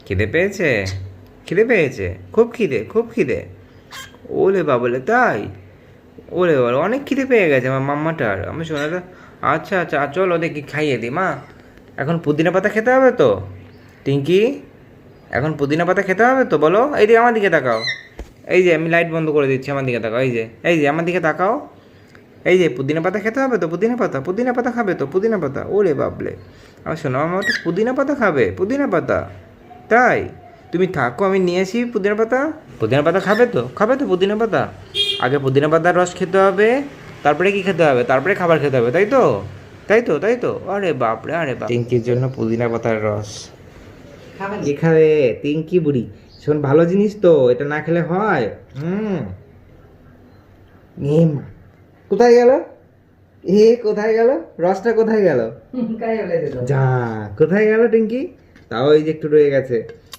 খিদে পেয়েছে? খিদে পেয়েছে? খুব খিদে, খুব খিদে। ওলে বাবলে তাই? ওরে বাবা, অনেক খিদে পেয়ে গেছে আমার মাম্মাটার। আমি শোনাটা, আচ্ছা আচ্ছা, চলো দেখি খাইয়ে দিই মা। এখন পুদিনা পাতা খেতে হবে তো টিঙ্কি? এখন পুদিনা পাতা খেতে হবে তো, বলো। এই দিকে আমার দিকে তাকাও। এই যে আমি লাইট বন্ধ করে দিচ্ছি, আমার দিকে তাকাও। এই যে আমার দিকে তাকাও। এই যে পুদিনা পাতা খেতে হবে তো, পুদিনা পাতা, পুদিনা পাতা খাবে তো, পুদিনা পাতা। ওরে বাবলে, আমার শোনো, আমার একটু পুদিনা পাতা খাবে, পুদিনা পাতা। তাই? তুমি থাকো, আমি নিয়ে আসি পুদিনা পাতা। পুদিনা পাতা খাবে তো, খাবে তো পুদিনা পাতা? আগে পুদিনা পাতার রস খেতে হবে, তারপরে কি খেতে হবে, তারপরে খাবার খেতে হবে, তাই তো? তাই তো, তাই তো। আরে বাপরে, আরে বাপ। টিঙ্কির জন্য পুদিনা পাতার রস খাবে, কি খাবে টিঙ্কি বুড়ি? শোন, ভালো জিনিস তো, এটা না খেলে হয়? এম, কোথায় গেল? কোথায় গেল? রসটা কোথায় গেল? যা, কোথায় গেল টিঙ্কি? তাও এই যে একটু রয়ে গেছে।